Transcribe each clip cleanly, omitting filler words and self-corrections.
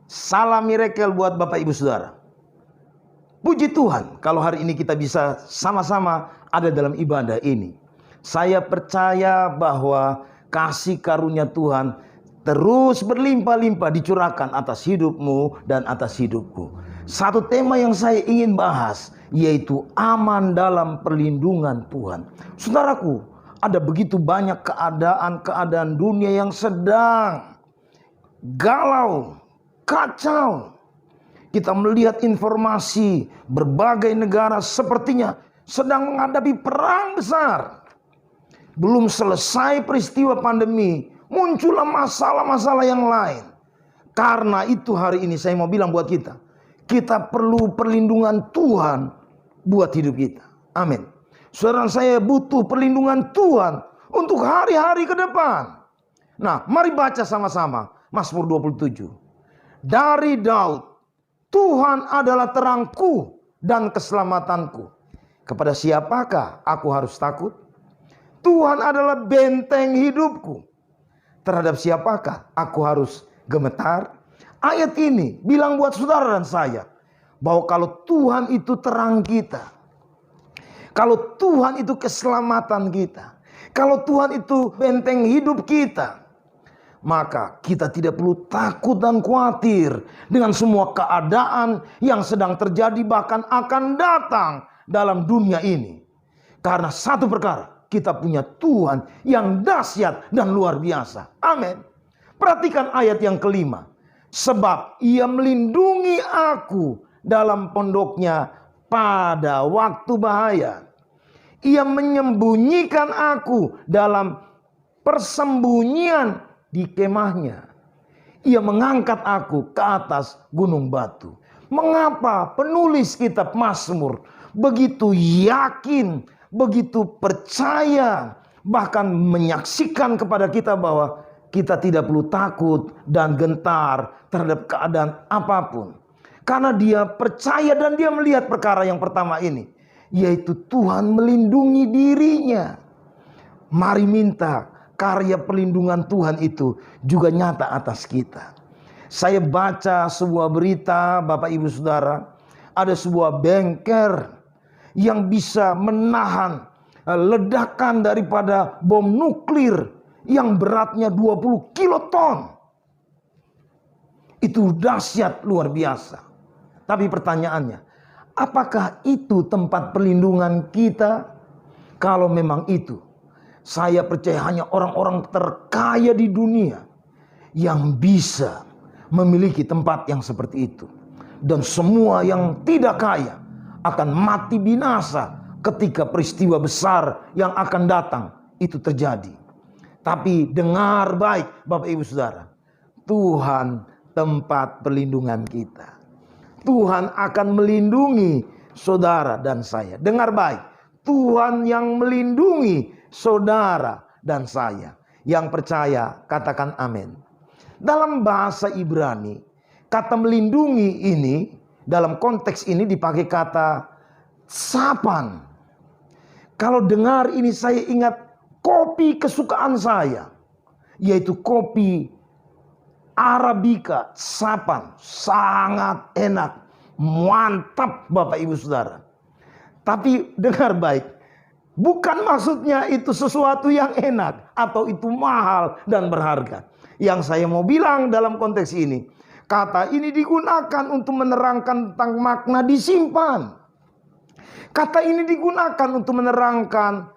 Salam miracle buat Bapak Ibu Saudara. Puji Tuhan kalau hari ini kita bisa sama-sama ada dalam ibadah ini. Saya percaya bahwa kasih karunia Tuhan terus berlimpah-limpah dicurahkan atas hidupmu dan atas hidupku. Satu tema yang saya ingin bahas yaitu aman dalam perlindungan Tuhan. Saudaraku, ada begitu banyak keadaan dunia yang sedang galau, kacau. Kita melihat informasi berbagai negara sepertinya sedang menghadapi perang besar. Belum selesai peristiwa pandemi, muncullah masalah-masalah yang lain. Karena itu hari ini saya mau bilang buat kita, kita perlu perlindungan Tuhan buat hidup kita. Amin. Saudara, saya butuh perlindungan Tuhan untuk hari-hari ke depan. Nah, mari baca sama-sama Mazmur 27. Dari Daud, Tuhan adalah terangku dan keselamatanku. Kepada siapakah aku harus takut? Tuhan adalah benteng hidupku. Terhadap siapakah aku harus gemetar? Ayat ini bilang buat saudara dan saya bahwa kalau Tuhan itu terang kita, kalau Tuhan itu keselamatan kita, kalau Tuhan itu benteng hidup kita, maka kita tidak perlu takut dan khawatir dengan semua keadaan yang sedang terjadi bahkan akan datang dalam dunia ini. Karena satu perkara, kita punya Tuhan yang dahsyat dan luar biasa. Amin. Perhatikan ayat yang kelima. Sebab ia melindungi aku dalam pondoknya pada waktu bahaya. Ia menyembunyikan aku dalam persembunyian di kemahnya. Ia mengangkat aku ke atas gunung batu. Mengapa penulis kitab Mazmur begitu yakin, begitu percaya, bahkan menyaksikan kepada kita bahwa kita tidak perlu takut dan gentar terhadap keadaan apapun. Karena dia percaya dan dia melihat perkara yang pertama ini, yaitu Tuhan melindungi dirinya. Mari minta karya perlindungan Tuhan itu juga nyata atas kita. Saya baca sebuah berita, Bapak Ibu Saudara, ada sebuah bunker yang bisa menahan ledakan daripada bom nuklir yang beratnya 20 kiloton. Itu dahsyat luar biasa. Tapi pertanyaannya, apakah itu tempat perlindungan kita? Kalau memang itu, saya percaya hanya orang-orang terkaya di dunia yang bisa memiliki tempat yang seperti itu. Dan semua yang tidak kaya akan mati binasa ketika peristiwa besar yang akan datang itu terjadi. Tapi dengar baik Bapak Ibu Saudara, Tuhan tempat perlindungan kita. Tuhan akan melindungi saudara dan saya. Dengar baik, Tuhan yang melindungi saudara dan saya. Yang percaya katakan amin. Dalam bahasa Ibrani, kata melindungi ini dalam konteks ini dipakai kata sapan. Kalau dengar ini saya ingat kopi kesukaan saya, yaitu kopi Arabica sapan. Sangat enak, mantap Bapak Ibu Saudara. Tapi dengar baik, bukan maksudnya itu sesuatu yang enak atau itu mahal dan berharga. Yang saya mau bilang dalam konteks ini, kata ini digunakan untuk menerangkan tentang makna disimpan. Kata ini digunakan untuk menerangkan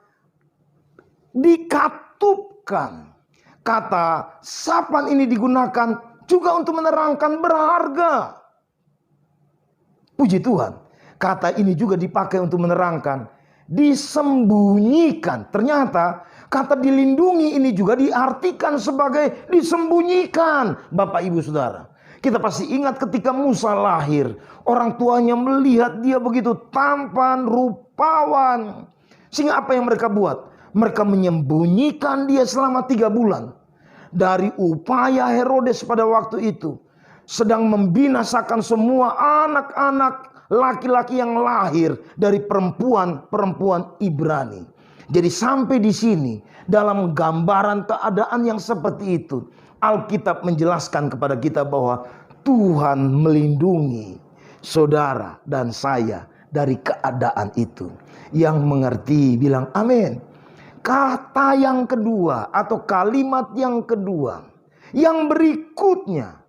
dikatupkan. Kata sapan ini digunakan juga untuk menerangkan berharga. Puji Tuhan. Kata ini juga dipakai untuk menerangkan disembunyikan. Ternyata kata dilindungi ini juga diartikan sebagai disembunyikan. Bapak Ibu Saudara, kita pasti ingat ketika Musa lahir, orang tuanya melihat dia begitu tampan, rupawan. Sehingga apa yang mereka buat? Mereka menyembunyikan dia selama 3 bulan. Dari upaya Herodes pada waktu itu sedang membinasakan semua anak-anak laki-laki yang lahir dari perempuan Ibrani. Jadi sampai di sini dalam gambaran keadaan yang seperti itu, Alkitab menjelaskan kepada kita bahwa Tuhan melindungi saudara dan saya dari keadaan itu. Yang mengerti bilang amin. Kata yang kedua atau kalimat yang kedua, yang berikutnya,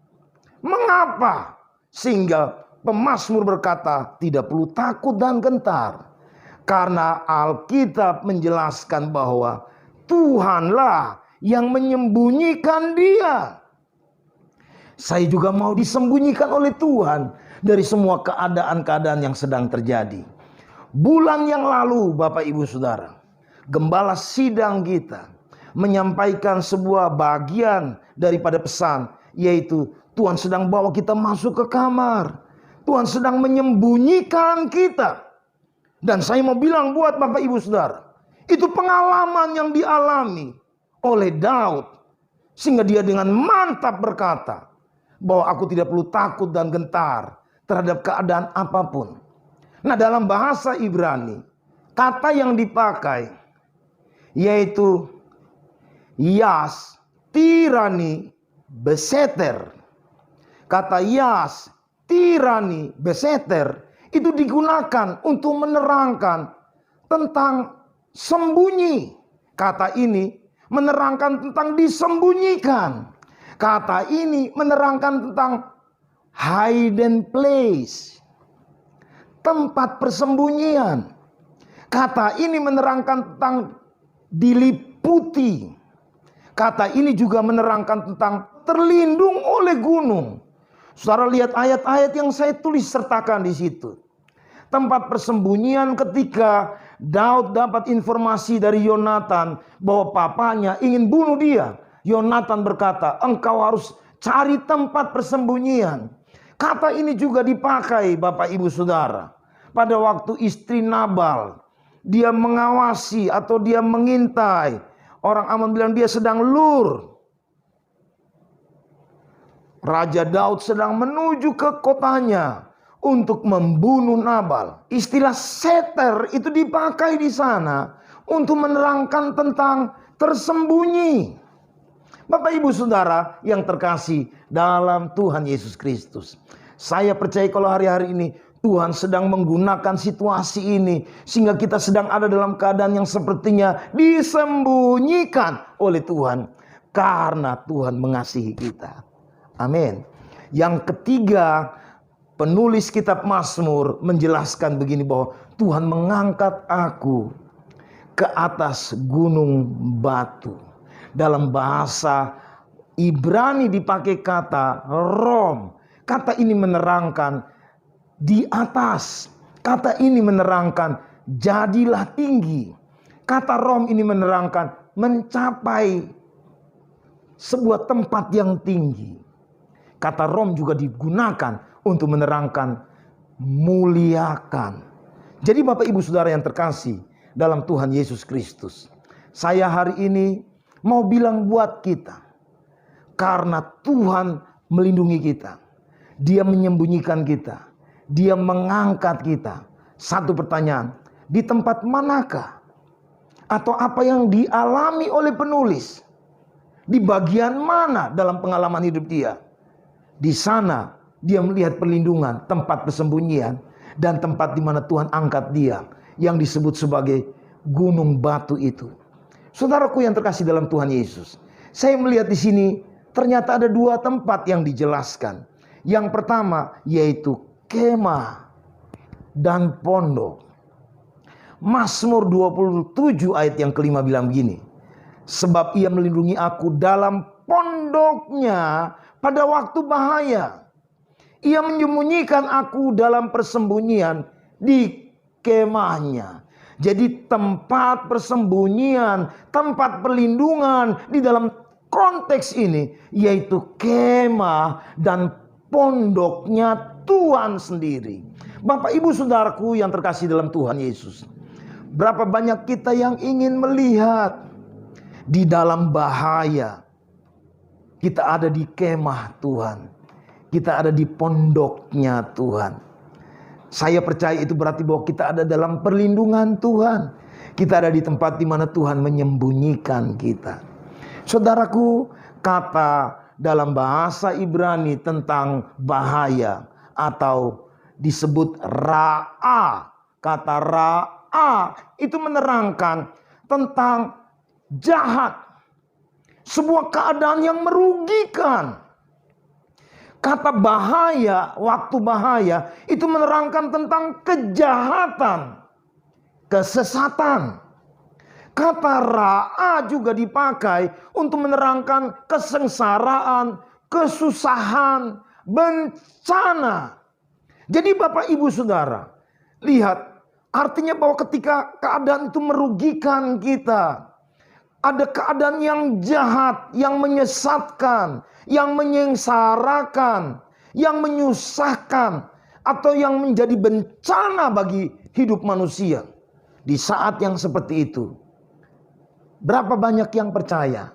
mengapa sehingga pemazmur berkata tidak perlu takut dan gentar? Karena Alkitab menjelaskan bahwa Tuhanlah yang menyembunyikan dia. Saya juga mau disembunyikan oleh Tuhan dari semua keadaan-keadaan yang sedang terjadi. Bulan yang lalu, Bapak Ibu Saudara, gembala sidang kita menyampaikan sebuah bagian daripada pesan, yaitu Tuhan sedang bawa kita masuk ke kamar. Tuhan sedang menyembunyikan kita. Dan saya mau bilang buat Bapak Ibu Saudara, itu pengalaman yang dialami oleh Daud, sehingga dia dengan mantap berkata bahwa aku tidak perlu takut dan gentar terhadap keadaan apapun. Nah, dalam bahasa Ibrani, kata yang dipakai yaitu yas tirani beseter. Kata yas tirani beseter itu digunakan untuk menerangkan tentang sembunyi. Kata ini menerangkan tentang disembunyikan. Kata ini menerangkan tentang hidden place, tempat persembunyian. Kata ini menerangkan tentang diliputi. Kata ini juga menerangkan tentang terlindung oleh gunung. Saudara lihat ayat-ayat yang saya tulis sertakan di situ. Tempat persembunyian ketika Daud dapat informasi dari Yonatan bahwa papanya ingin bunuh dia. Yonatan berkata, engkau harus cari tempat persembunyian. Kata ini juga dipakai Bapak Ibu Saudara pada waktu istri Nabal, dia mengawasi atau dia mengintai. Orang Ammon bilang dia sedang lur. Raja Daud sedang menuju ke kotanya untuk membunuh Nabal. Istilah seter itu dipakai di sana untuk menerangkan tentang tersembunyi. Bapak Ibu Saudara yang terkasih dalam Tuhan Yesus Kristus, saya percaya kalau hari-hari ini Tuhan sedang menggunakan situasi ini sehingga kita sedang ada dalam keadaan yang sepertinya disembunyikan oleh Tuhan karena Tuhan mengasihi kita. Amin. Yang ketiga, penulis kitab Mazmur menjelaskan begini bahwa Tuhan mengangkat aku ke atas gunung batu. Dalam bahasa Ibrani dipakai kata rom. Kata ini menerangkan di atas. Kata ini menerangkan jadilah tinggi. Kata rom ini menerangkan mencapai sebuah tempat yang tinggi. Kata rom juga digunakan untuk menerangkan muliakan. Jadi Bapak Ibu Saudara yang terkasih dalam Tuhan Yesus Kristus, saya hari ini mau bilang buat kita, karena Tuhan melindungi kita, Dia menyembunyikan kita, Dia mengangkat kita. Satu pertanyaan, di tempat manakah? Atau apa yang dialami oleh penulis? Di bagian mana dalam pengalaman hidup dia? Di sana dia melihat perlindungan, tempat persembunyian, dan tempat di mana Tuhan angkat dia, yang disebut sebagai gunung batu itu. Saudaraku yang terkasih dalam Tuhan Yesus, saya melihat di sini ternyata ada dua tempat yang dijelaskan. Yang pertama yaitu kemah dan pondok. Mazmur 27 ayat yang kelima bilang begini, sebab ia melindungi aku dalam pondoknya pada waktu bahaya. Ia menyembunyikan aku dalam persembunyian di kemahnya. Jadi tempat persembunyian, tempat perlindungan di dalam konteks ini yaitu kemah dan pondoknya Tuhan sendiri. Bapak Ibu Saudaraku yang terkasih dalam Tuhan Yesus, berapa banyak kita yang ingin melihat di dalam bahaya, kita ada di kemah Tuhan, kita ada di pondoknya Tuhan. Saya percaya itu berarti bahwa kita ada dalam perlindungan Tuhan. Kita ada di tempat di mana Tuhan menyembunyikan kita. Saudaraku, kata dalam bahasa Ibrani tentang bahaya atau disebut ra'a. Kata ra'a itu menerangkan tentang jahat, sebuah keadaan yang merugikan. Kata bahaya, waktu bahaya itu menerangkan tentang kejahatan, kesesatan. Kata ra'a juga dipakai untuk menerangkan kesengsaraan, kesusahan, bencana. Jadi Bapak Ibu Saudara, lihat, artinya bahwa ketika keadaan itu merugikan kita, ada keadaan yang jahat, yang menyesatkan, yang menyengsarakan, yang menyusahkan, atau yang menjadi bencana bagi hidup manusia. Di saat yang seperti itu, berapa banyak yang percaya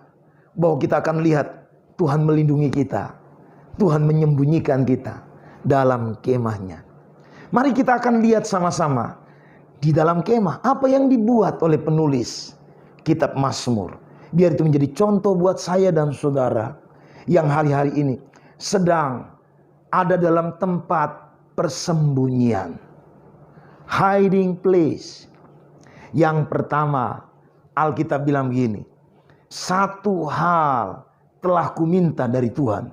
bahwa kita akan lihat Tuhan melindungi kita, Tuhan menyembunyikan kita dalam kemahnya. Mari kita akan lihat sama-sama di dalam kemah apa yang dibuat oleh penulis kitab Mazmur. Biar itu menjadi contoh buat saya dan saudara yang hari-hari ini sedang ada dalam tempat persembunyian, hiding place. Yang pertama, Alkitab bilang begini, satu hal telah kuminta dari Tuhan,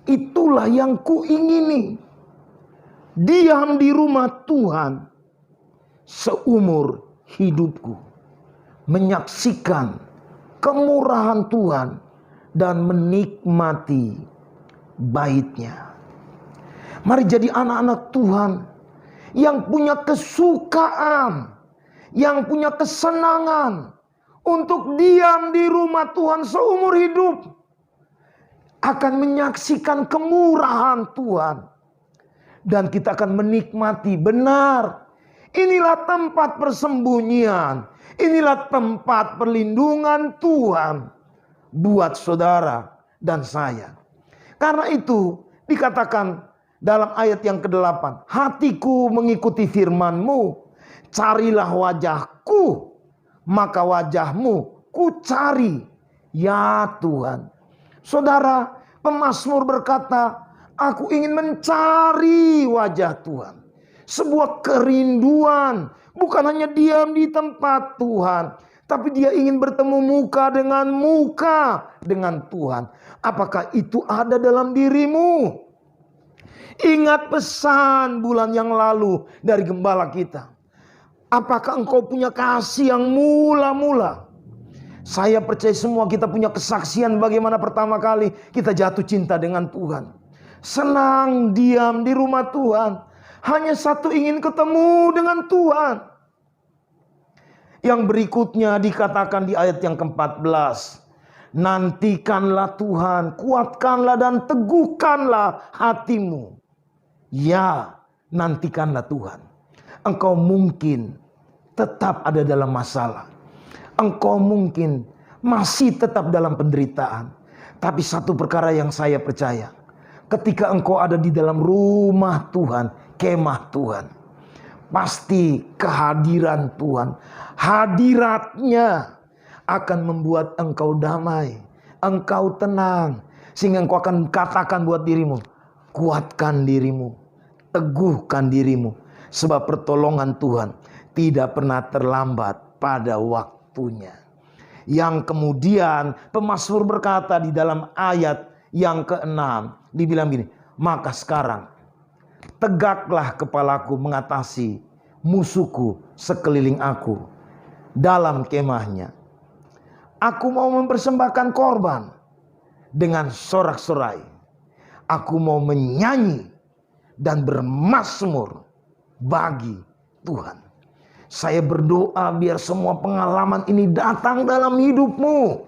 itulah yang kuingini, diam di rumah Tuhan seumur hidupku, menyaksikan kemurahan Tuhan dan menikmati bait-Nya. Mari jadi anak-anak Tuhan yang punya kesukaan, yang punya kesenangan untuk diam di rumah Tuhan seumur hidup, akan menyaksikan kemurahan Tuhan, dan kita akan menikmati. Benar, inilah tempat persembunyian, inilah tempat perlindungan Tuhan buat saudara dan saya. Karena itu dikatakan dalam ayat yang ke-8, hatiku mengikuti firman-Mu, carilah wajahku, maka wajah-Mu ku cari, ya Tuhan. Saudara, pemazmur berkata, aku ingin mencari wajah Tuhan. Sebuah kerinduan, bukan hanya diam di tempat Tuhan, tapi dia ingin bertemu muka dengan Tuhan. Apakah itu ada dalam dirimu? Ingat pesan bulan yang lalu dari gembala kita. Apakah engkau punya kasih yang mula-mula? Saya percaya semua kita punya kesaksian bagaimana pertama kali kita jatuh cinta dengan Tuhan. Senang diam di rumah Tuhan. Hanya satu, ingin ketemu dengan Tuhan. Yang berikutnya dikatakan di ayat yang ke-14. Nantikanlah Tuhan, kuatkanlah dan teguhkanlah hatimu. Ya, nantikanlah Tuhan. Engkau mungkin tetap ada dalam masalah. Engkau mungkin masih tetap dalam penderitaan. Tapi satu perkara yang saya percaya, ketika engkau ada di dalam rumah Tuhan, kemah Tuhan, pasti kehadiran Tuhan, hadiratnya akan membuat engkau damai, engkau tenang, sehingga engkau akan katakan buat dirimu, kuatkan dirimu, teguhkan dirimu, sebab pertolongan Tuhan tidak pernah terlambat pada waktunya. Yang kemudian pemazmur berkata di dalam ayat yang ke-6, dibilang gini, maka sekarang tegaklah kepalaku mengatasi musuhku sekeliling aku dalam kemahnya. Aku mau mempersembahkan korban dengan sorak-sorai. Aku mau menyanyi dan bermazmur bagi Tuhan. Saya berdoa biar semua pengalaman ini datang dalam hidupmu.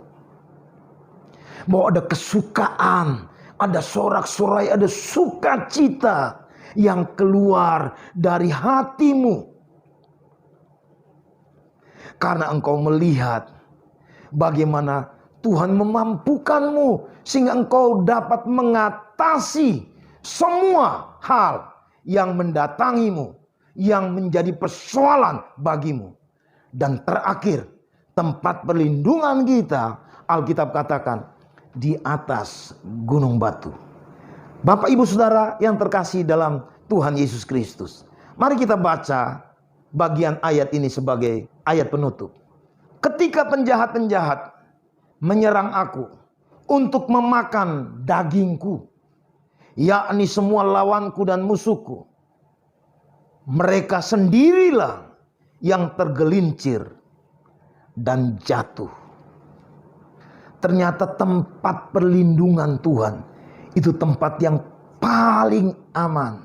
Bahwa ada kesukaan, ada sorak-sorai, ada sukacita yang keluar dari hatimu. Karena engkau melihat bagaimana Tuhan memampukanmu sehingga engkau dapat mengatasi semua hal yang mendatangimu, yang menjadi persoalan bagimu. Dan terakhir, tempat perlindungan kita, Alkitab katakan, di atas gunung batu. Bapak Ibu Saudara yang terkasih dalam Tuhan Yesus Kristus, mari kita baca bagian ayat ini sebagai ayat penutup. Ketika penjahat-penjahat menyerang aku untuk memakan dagingku, yakni semua lawanku dan musuhku, mereka sendirilah yang tergelincir dan jatuh. Ternyata tempat perlindungan Tuhan itu tempat yang paling aman.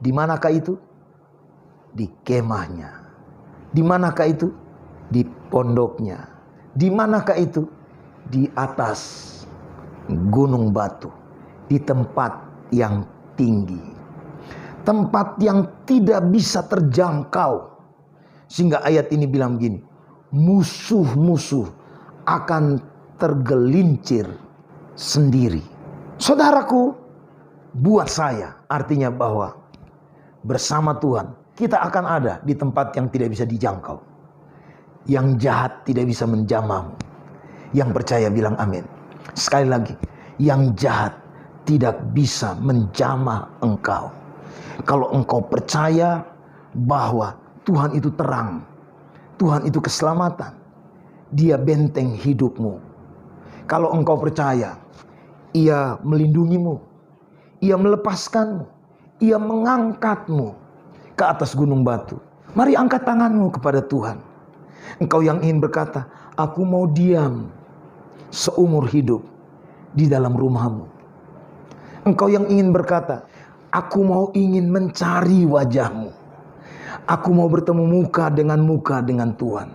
Di manakah itu? Di kemahnya. Di manakah itu? Di pondoknya. Di manakah itu? Di atas gunung batu. Di tempat yang tinggi. Tempat yang tidak bisa terjangkau. Sehingga ayat ini bilang begini, musuh-musuh akan tergelincir sendiri. Saudaraku, buat saya artinya bahwa bersama Tuhan kita akan ada di tempat yang tidak bisa dijangkau. Yang jahat tidak bisa menjamahmu. Yang percaya bilang amin. Sekali lagi, yang jahat tidak bisa menjamah engkau. Kalau engkau percaya bahwa Tuhan itu terang, Tuhan itu keselamatan, Dia benteng hidupmu. Kalau engkau percaya, Ia melindungimu, Ia melepaskanmu, Ia mengangkatmu ke atas gunung batu. Mari angkat tanganmu kepada Tuhan. Engkau yang ingin berkata, aku mau diam seumur hidup di dalam rumahmu. Engkau yang ingin berkata, aku mau ingin mencari wajahmu. Aku mau bertemu muka dengan Tuhan.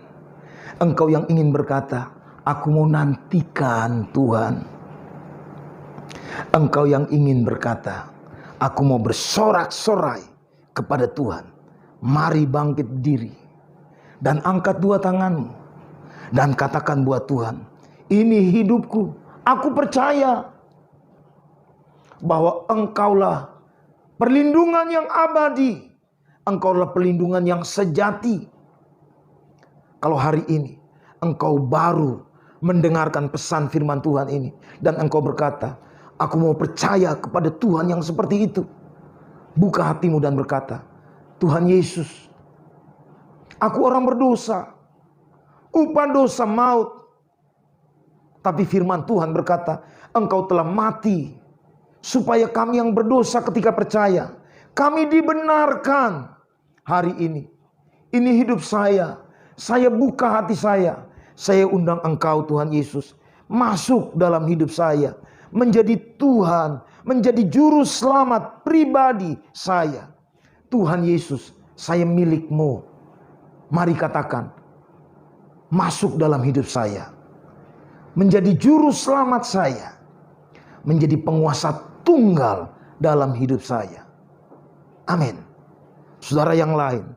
Engkau yang ingin berkata, aku mau nantikan Tuhan. Engkau yang ingin berkata, aku mau bersorak-sorai kepada Tuhan. Mari bangkit diri dan angkat dua tanganmu dan katakan buat Tuhan, ini hidupku. Aku percaya bahwa Engkaulah perlindungan yang abadi. Engkaulah perlindungan yang sejati. Kalau hari ini engkau baru mendengarkan pesan firman Tuhan ini dan engkau berkata, aku mau percaya kepada Tuhan yang seperti itu. Buka hatimu dan berkata, Tuhan Yesus, aku orang berdosa. Upah dosa maut. Tapi firman Tuhan berkata, engkau telah mati supaya kami yang berdosa ketika percaya, kami dibenarkan. Hari ini hidup saya. Saya buka hati saya. Saya undang engkau Tuhan Yesus masuk dalam hidup saya. Menjadi Tuhan, menjadi juru selamat pribadi saya. Tuhan Yesus, saya milik-Mu. Mari katakan, masuk dalam hidup saya. Menjadi juru selamat saya. Menjadi penguasa tunggal dalam hidup saya. Amin. Saudara yang lain,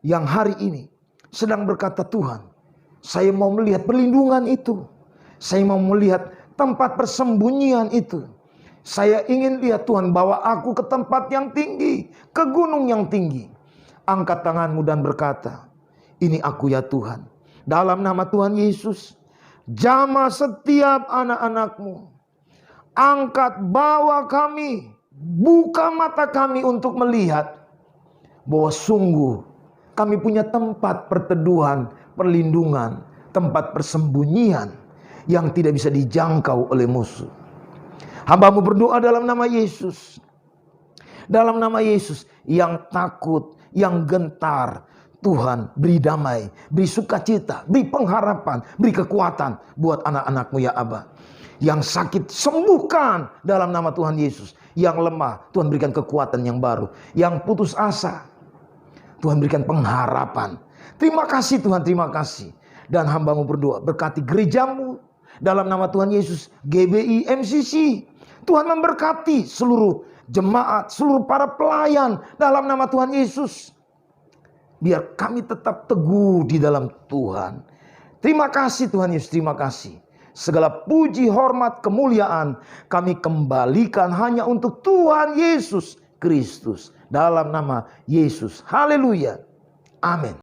yang hari ini sedang berkata, Tuhan, saya mau melihat perlindungan itu. Saya mau melihat tempat persembunyian itu. Saya ingin lihat Tuhan bawa aku ke tempat yang tinggi, ke gunung yang tinggi. Angkat tanganmu dan berkata, ini aku ya Tuhan. Dalam nama Tuhan Yesus, jamah setiap anak-anak-Mu. Angkat, bawa kami, buka mata kami untuk melihat bahwa sungguh kami punya tempat perteduhan, perlindungan, tempat persembunyian yang tidak bisa dijangkau oleh musuh. Hamba-Mu berdoa dalam nama Yesus. Dalam nama Yesus, yang takut, yang gentar, Tuhan beri damai, beri sukacita, beri pengharapan, beri kekuatan buat anak-anak-Mu ya Aba. Yang sakit sembuhkan dalam nama Tuhan Yesus. Yang lemah Tuhan berikan kekuatan yang baru. Yang putus asa Tuhan berikan pengharapan. Terima kasih Tuhan, terima kasih. Dan hamba-Mu berdoa, berkati gereja-Mu dalam nama Tuhan Yesus, GBI MCC. Tuhan memberkati seluruh jemaat, seluruh para pelayan dalam nama Tuhan Yesus. Biar kami tetap teguh di dalam Tuhan. Terima kasih Tuhan Yesus, terima kasih. Segala puji, hormat, kemuliaan kami kembalikan hanya untuk Tuhan Yesus Kristus. Dalam nama Yesus. Haleluya. Amin.